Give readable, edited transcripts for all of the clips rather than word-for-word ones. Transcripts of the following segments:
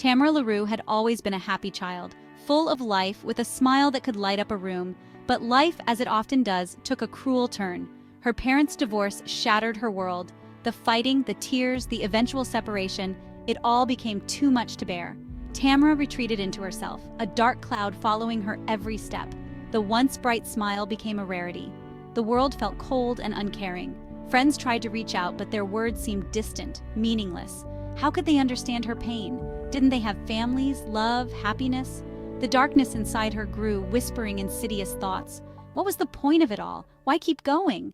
Tamara LaRue had always been a happy child, full of life with a smile that could light up a room, but life, as it often does, took a cruel turn. Her parents' divorce shattered her world. The fighting, the tears, the eventual separation, it all became too much to bear. Tamara retreated into herself, a dark cloud following her every step. The once bright smile became a rarity. The world felt cold and uncaring. Friends tried to reach out, but their words seemed distant, meaningless. How could they understand her pain? Didn't they have families, love, happiness? The darkness inside her grew, whispering insidious thoughts. What was the point of it all? Why keep going?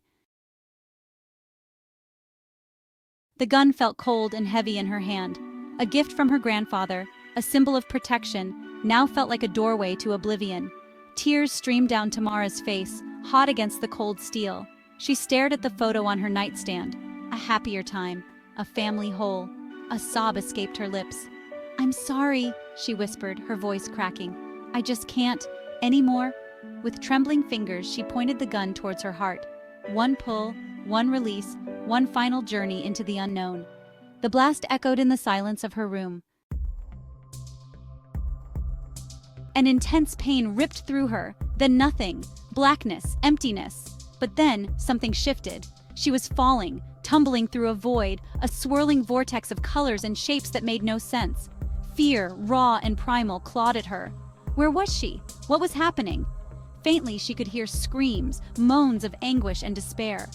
The gun felt cold and heavy in her hand. A gift from her grandfather, a symbol of protection, now felt like a doorway to oblivion. Tears streamed down Tamara's face, hot against the cold steel. She stared at the photo on her nightstand. A happier time, a family whole. A sob escaped her lips. "I'm sorry," she whispered, her voice cracking. "I just can't anymore." With trembling fingers, she pointed the gun towards her heart. One pull, one release, one final journey into the unknown. The blast echoed in the silence of her room. An intense pain ripped through her, then nothing, blackness, emptiness. But then, something shifted. She was falling, tumbling through a void, a swirling vortex of colors and shapes that made no sense. Fear, raw and primal, clawed at her. Where was she? What was happening? Faintly, she could hear screams, moans of anguish and despair.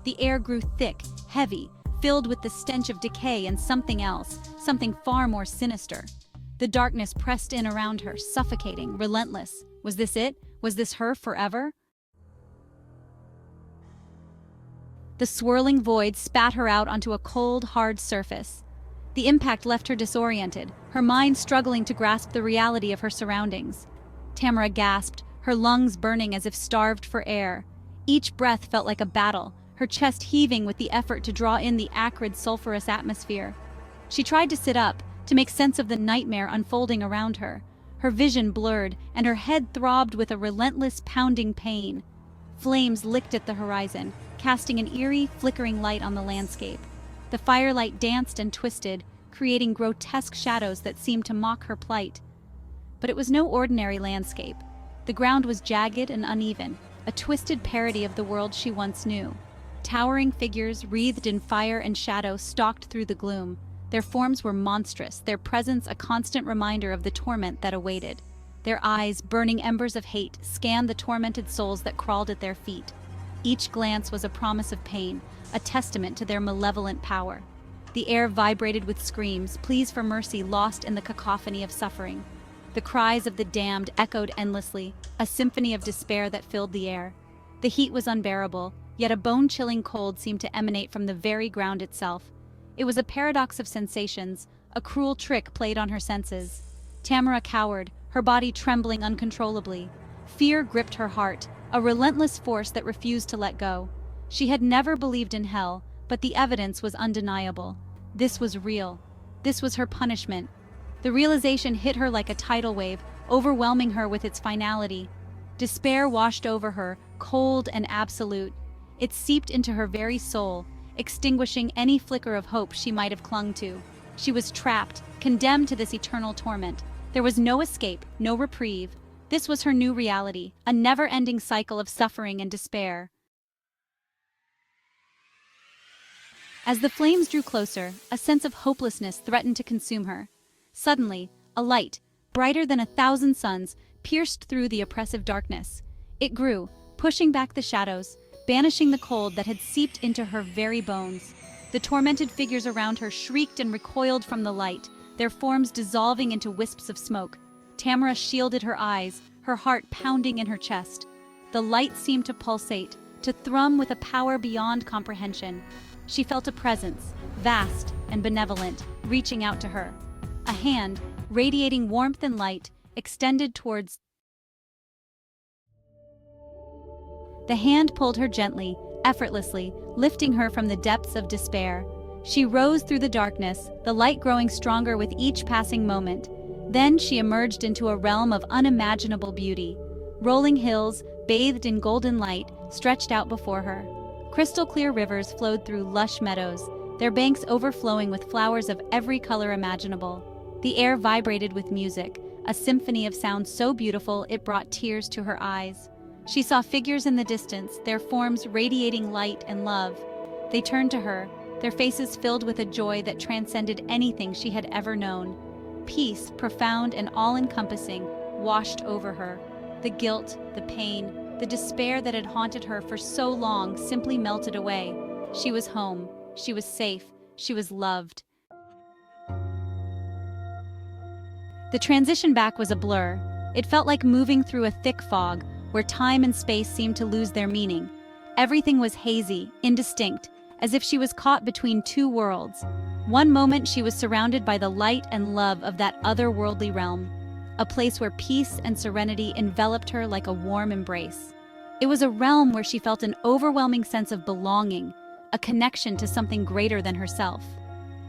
The air grew thick, heavy, filled with the stench of decay and something else, something far more sinister. The darkness pressed in around her, suffocating, relentless. Was this it? Was this her forever? The swirling void spat her out onto a cold, hard surface. The impact left her disoriented, her mind struggling to grasp the reality of her surroundings. Tamara gasped, her lungs burning as if starved for air. Each breath felt like a battle, her chest heaving with the effort to draw in the acrid, sulfurous atmosphere. She tried to sit up, to make sense of the nightmare unfolding around her. Her vision blurred, and her head throbbed with a relentless, pounding pain. Flames licked at the horizon, casting an eerie, flickering light on the landscape. The firelight danced and twisted, creating grotesque shadows that seemed to mock her plight. But it was no ordinary landscape. The ground was jagged and uneven, a twisted parody of the world she once knew. Towering figures, wreathed in fire and shadow, stalked through the gloom. Their forms were monstrous, their presence a constant reminder of the torment that awaited. Their eyes, burning embers of hate, scanned the tormented souls that crawled at their feet. Each glance was a promise of pain, a testament to their malevolent power. The air vibrated with screams, pleas for mercy lost in the cacophony of suffering. The cries of the damned echoed endlessly, a symphony of despair that filled the air. The heat was unbearable, yet a bone-chilling cold seemed to emanate from the very ground itself. It was a paradox of sensations, a cruel trick played on her senses. Tamara cowered, her body trembling uncontrollably. Fear gripped her heart, a relentless force that refused to let go. She had never believed in hell, but the evidence was undeniable. This was real. This was her punishment. The realization hit her like a tidal wave, overwhelming her with its finality. Despair washed over her, cold and absolute. It seeped into her very soul, extinguishing any flicker of hope she might have clung to. She was trapped, condemned to this eternal torment. There was no escape, no reprieve. This was her new reality, a never-ending cycle of suffering and despair. As the flames drew closer, a sense of hopelessness threatened to consume her. Suddenly, a light, brighter than 1,000 suns, pierced through the oppressive darkness. It grew, pushing back the shadows, banishing the cold that had seeped into her very bones. The tormented figures around her shrieked and recoiled from the light, their forms dissolving into wisps of smoke. Tamara shielded her eyes, her heart pounding in her chest. The light seemed to pulsate, to thrum with a power beyond comprehension. She felt a presence, vast and benevolent, reaching out to her. A hand, radiating warmth and light, extended towards. The hand pulled her gently, effortlessly, lifting her from the depths of despair. She rose through the darkness, the light growing stronger with each passing moment. Then she emerged into a realm of unimaginable beauty. Rolling hills, bathed in golden light, stretched out before her. Crystal-clear rivers flowed through lush meadows, their banks overflowing with flowers of every color imaginable. The air vibrated with music, a symphony of sound so beautiful it brought tears to her eyes. She saw figures in the distance, their forms radiating light and love. They turned to her, their faces filled with a joy that transcended anything she had ever known. Peace, profound and all-encompassing, washed over her. The guilt, the pain, the despair that had haunted her for so long simply melted away. She was home. She was safe. She was loved. The transition back was a blur. It felt like moving through a thick fog, where time and space seemed to lose their meaning. Everything was hazy, indistinct, as if she was caught between two worlds. One moment she was surrounded by the light and love of that otherworldly realm, a place where peace and serenity enveloped her like a warm embrace. It was a realm where she felt an overwhelming sense of belonging, a connection to something greater than herself.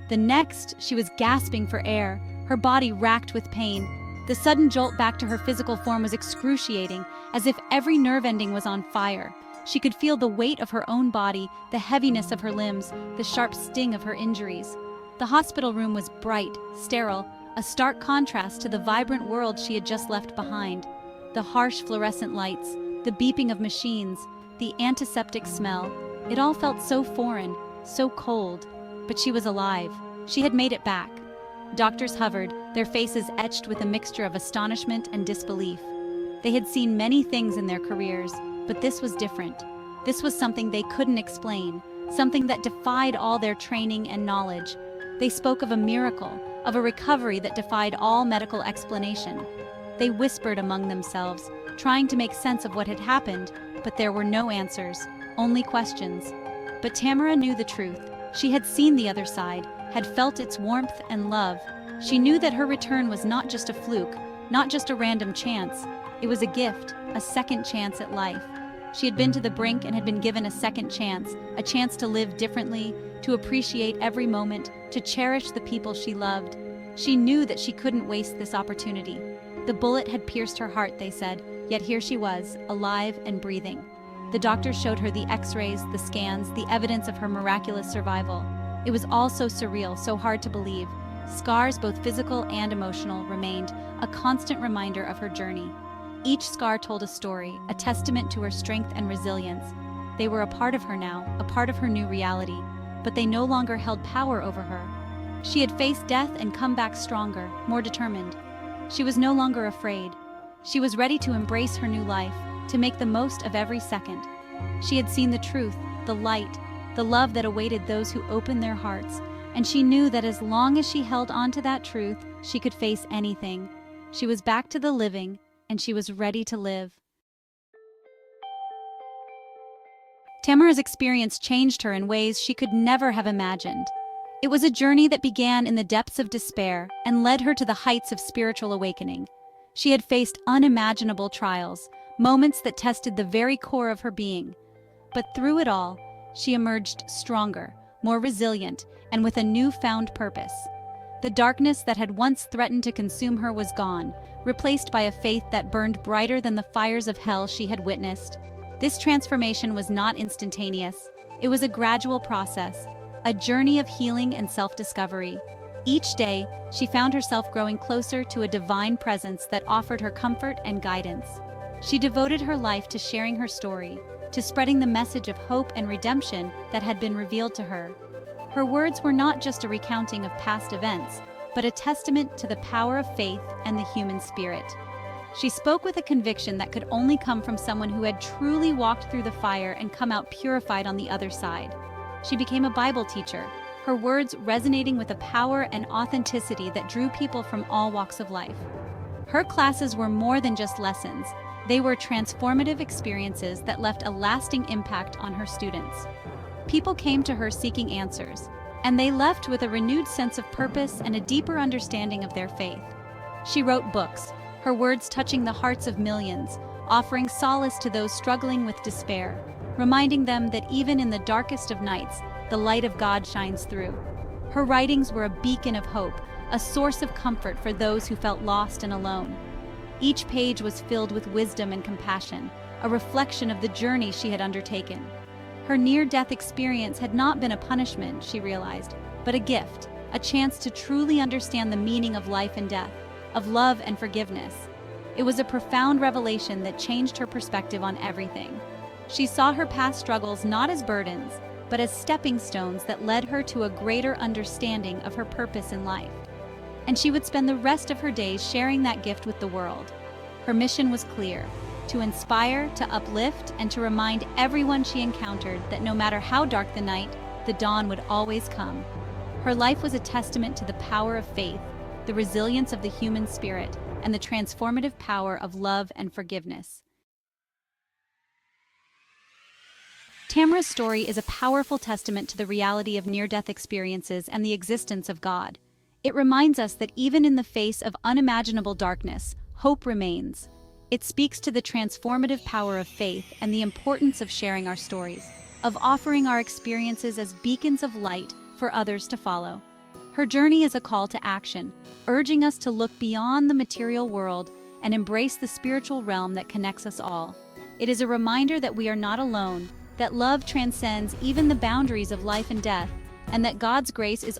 The next, she was gasping for air, her body racked with pain. The sudden jolt back to her physical form was excruciating, as if every nerve ending was on fire. She could feel the weight of her own body, the heaviness of her limbs, the sharp sting of her injuries. The hospital room was bright, sterile, a stark contrast to the vibrant world she had just left behind. The harsh fluorescent lights, the beeping of machines, the antiseptic smell, it all felt so foreign, so cold. But she was alive. She had made it back. Doctors hovered, their faces etched with a mixture of astonishment and disbelief. They had seen many things in their careers, but this was different. This was something they couldn't explain, something that defied all their training and knowledge. They spoke of a miracle, of a recovery that defied all medical explanation. They whispered among themselves, trying to make sense of what had happened, but there were no answers, only questions. But Tamara knew the truth. She had seen the other side, had felt its warmth and love. She knew that her return was not just a fluke, not just a random chance. It was a gift, a second chance at life. She had been to the brink and had been given a second chance, a chance to live differently, to appreciate every moment, to cherish the people she loved. She knew that she couldn't waste this opportunity. The bullet had pierced her heart, they said, yet here she was, alive and breathing. The doctors showed her the x-rays, the scans, the evidence of her miraculous survival. It was all so surreal, so hard to believe. Scars, both physical and emotional, remained, a constant reminder of her journey. Each scar told a story, a testament to her strength and resilience. They were a part of her now, a part of her new reality, but they no longer held power over her. She had faced death and come back stronger, more determined. She was no longer afraid. She was ready to embrace her new life, to make the most of every second. She had seen the truth, the light, the love that awaited those who opened their hearts, and she knew that as long as she held on to that truth, she could face anything. She was back to the living, and she was ready to live. Tamara's experience changed her in ways she could never have imagined. It was a journey that began in the depths of despair and led her to the heights of spiritual awakening. She had faced unimaginable trials, moments that tested the very core of her being. But through it all, she emerged stronger, more resilient, and with a newfound purpose. The darkness that had once threatened to consume her was gone, replaced by a faith that burned brighter than the fires of hell she had witnessed. This transformation was not instantaneous. It was a gradual process, a journey of healing and self-discovery. Each day, she found herself growing closer to a divine presence that offered her comfort and guidance. She devoted her life to sharing her story, to spreading the message of hope and redemption that had been revealed to her. Her words were not just a recounting of past events, but a testament to the power of faith and the human spirit. She spoke with a conviction that could only come from someone who had truly walked through the fire and come out purified on the other side. She became a Bible teacher, her words resonating with a power and authenticity that drew people from all walks of life. Her classes were more than just lessons. They were transformative experiences that left a lasting impact on her students. People came to her seeking answers, and they left with a renewed sense of purpose and a deeper understanding of their faith. She wrote books, her words touching the hearts of millions, offering solace to those struggling with despair, reminding them that even in the darkest of nights, the light of God shines through. Her writings were a beacon of hope, a source of comfort for those who felt lost and alone. Each page was filled with wisdom and compassion, a reflection of the journey she had undertaken. Her near-death experience had not been a punishment, she realized, but a a chance to truly understand the meaning of life and death, of love and forgiveness. It was a profound revelation that changed her perspective on everything. She saw her past struggles not as burdens, but as stepping stones that led her to a greater understanding of her purpose in life. And she would spend the rest of her days sharing that gift with the world. Her mission was clear: to inspire, to uplift, and to remind everyone she encountered that no matter how dark the night, the dawn would always come. Her life was a testament to the power of faith, the resilience of the human spirit, and the transformative power of love and forgiveness. Tamara's story is a powerful testament to the reality of near-death experiences and the existence of God. It reminds us that even in the face of unimaginable darkness, hope remains. It speaks to the transformative power of faith and the importance of sharing our stories, of offering our experiences as beacons of light for others to follow. Her journey is a call to action, urging us to look beyond the material world and embrace the spiritual realm that connects us all. It is a reminder that we are not alone, that love transcends even the boundaries of life and death, and that God's grace is